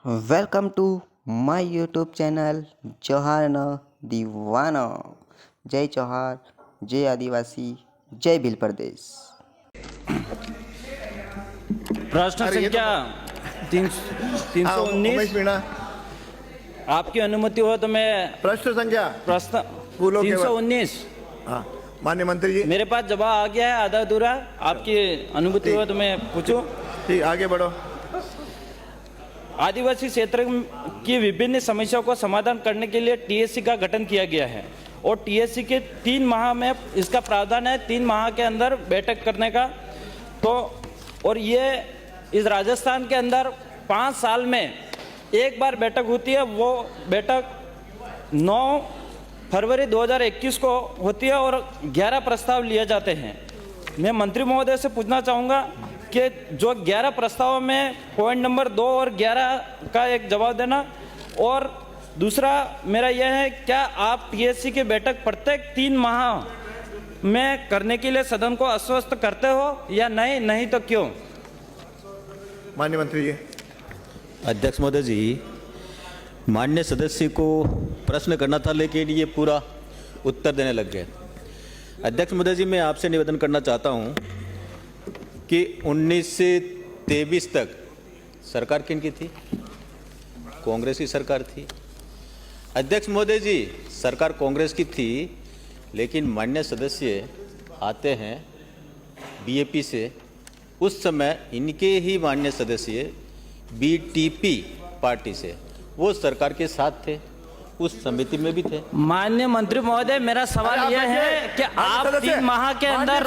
Welcome to my YouTube channel जोहार न दीवाना। जय जोहार, जय आदिवासी, जय भील प्रदेश। प्रश्न संख्या 319। आपकी अनुमति हो तो मैं प्रश्न संख्या प्रश्न बोलो। 319। हाँ, माननीय मंत्री जी, मेरे पास जवाब आ गया है आधा अधूरा। आपकी अनुमति हो तो मैं पूछूं। ठीक, आगे बढ़ो। आदिवासी क्षेत्र की विभिन्न समस्याओं को समाधान करने के लिए टीएससी का गठन किया गया है और टीएससी के 3 माह में इसका प्रावधान है 3 माह के अंदर बैठक करने का। तो और ये इस राजस्थान के अंदर 5 साल में एक बार बैठक होती है। वो बैठक 9 फरवरी 2021 को होती है और 11 प्रस्ताव लिए जाते हैं। मैं मंत्री महोदय से पूछना चाहूँगा कि जो 11 प्रस्तावों में पॉइंट नंबर 2 और 11 का एक जवाब देना। और दूसरा मेरा यह है, क्या आप टीएससी की बैठक प्रत्येक 3 माह में करने के लिए सदन को आश्वस्त करते हो या नहीं? नहीं तो क्यों? माननीय मंत्री जी। अध्यक्ष महोदय जी, माननीय सदस्य को प्रश्न करना था लेकिन ये पूरा उत्तर देने लग गए। अध्यक्ष महोदय जी, मैं आपसे निवेदन करना चाहता हूँ कि 19 से 23 तक सरकार किनकी थी? कांग्रेस की सरकार थी। अध्यक्ष महोदय जी, सरकार कांग्रेस की थी, लेकिन माननीय सदस्य आते हैं बीएपी से। उस समय इनके ही माननीय सदस्य बीटीपी पार्टी से, वो सरकार के साथ थे, उस समिति में भी थे। माननीय मंत्री महोदय, मेरा सवाल यह है कि आप 3 माह के अंदर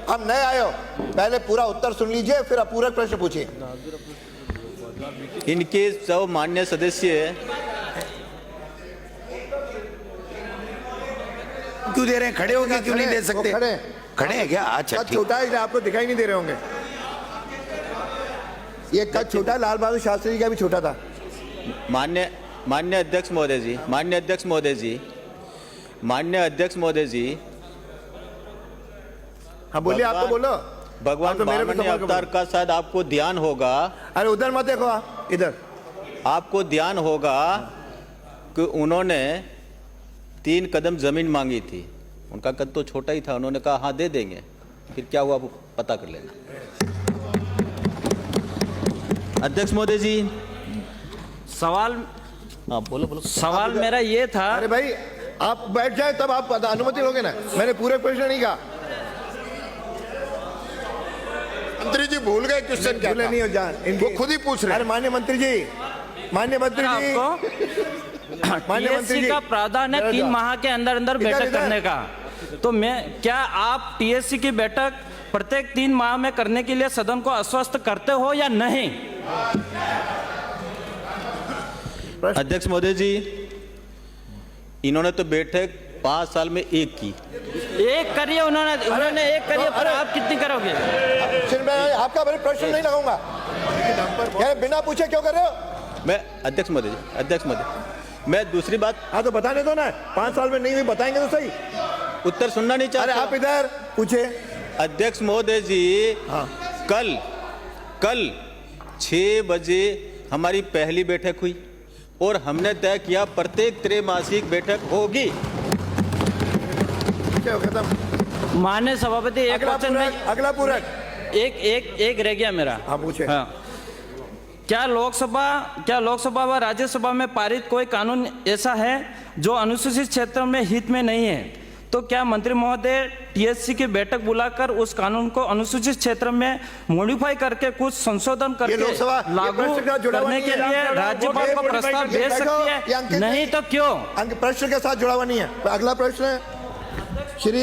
हम नए आए हो, पहले पूरा उत्तर सुन लीजिए, फिर आप पूरा प्रश्न पूछिए। इनके सब माननीय सदस्य क्यों दे रहे हैं? खड़े होके क्यों नहीं दे सकते? खड़े हैं क्या? अच्छा, छोटा है, आपको दिखाई नहीं दे रहे होंगे। ये कद छोटा, लाल बहादुर शास्त्री जी का भी छोटा था। माननीय अध्यक्ष महोदय जी, माननीय अध्यक्ष महोदय जी, माननीय अध्यक्ष महोदय जी, हाँ बोलिए, आप तो बोलो। भगवान तो मेरे वामन अवतार का शायद आपको ध्यान होगा। अरे उधर मत देखो, आप इधर। आपको ध्यान होगा कि उन्होंने 3 कदम जमीन मांगी थी। उनका कद तो छोटा ही था, उन्होंने कहा हाँ दे देंगे। फिर क्या हुआ वो पता कर लेना। अध्यक्ष महोदय जी, सवाल, हाँ बोलो बोलो। सवाल मेरा ये था। अरे भाई, आप बैठ जाए तब आप अनुमति लोगे ना। मैंने पूरे प्रश्न नहीं कहा। मंत्री जी भूल गए क्वेश्चन क्या था? नहीं हो जान, वो खुद ही पूछ रहे हैं। अरे माननीय मंत्री जी, माननीय मंत्री जी, माननीय मंत्री टीएससी जी का प्रावधान है 3 माह के अंदर अंदर बैठक करने का। तो क्या आप टीएससी की बैठक प्रत्येक 3 माह में करने के लिए सदन को आश्वस्त करते हो या नहीं? अध्यक्ष महोदय जी, इन्होंने तो बैठक 5 साल में एक की। एक करिए, उन्होंने एक करिए, पर आप कितनी करोगे? मैं आपका बड़े प्रश्न नहीं लगाऊंगा। बिना पूछे क्यों कर रहे हो? मैं अध्यक्ष महोदय जी, अध्यक्ष महोदय, मैं दूसरी बात। हाँ तो बताने दो ना, 5 साल में नहीं हुई, बताएंगे तो सही। उत्तर सुनना नहीं चाहते? अरे आप इधर पूछे। अध्यक्ष महोदय जी, हाँ। कल 6 बजे हमारी पहली बैठक हुई और हमने तय किया प्रत्येक त्रैमासिक बैठक होगी। खत्म। माननीय सभापति, एक क्वेश्चन में अगला पूरक एक रह गया मेरा। हाँ पूछे। हाँ, क्या लोकसभा व राज्यसभा में पारित कोई कानून ऐसा है जो अनुसूचित क्षेत्र में हित में नहीं है? तो क्या मंत्री महोदय टीएससी की बैठक बुलाकर उस कानून को अनुसूचित क्षेत्र में मॉडिफाई करके कुछ संशोधन करके लागू करने के लिए राज्यपाल को प्रस्ताव भेज सकती है? नहीं तो क्यों? प्रश्न के साथ जुड़ा हुआ नहीं है। अगला प्रश्न श्री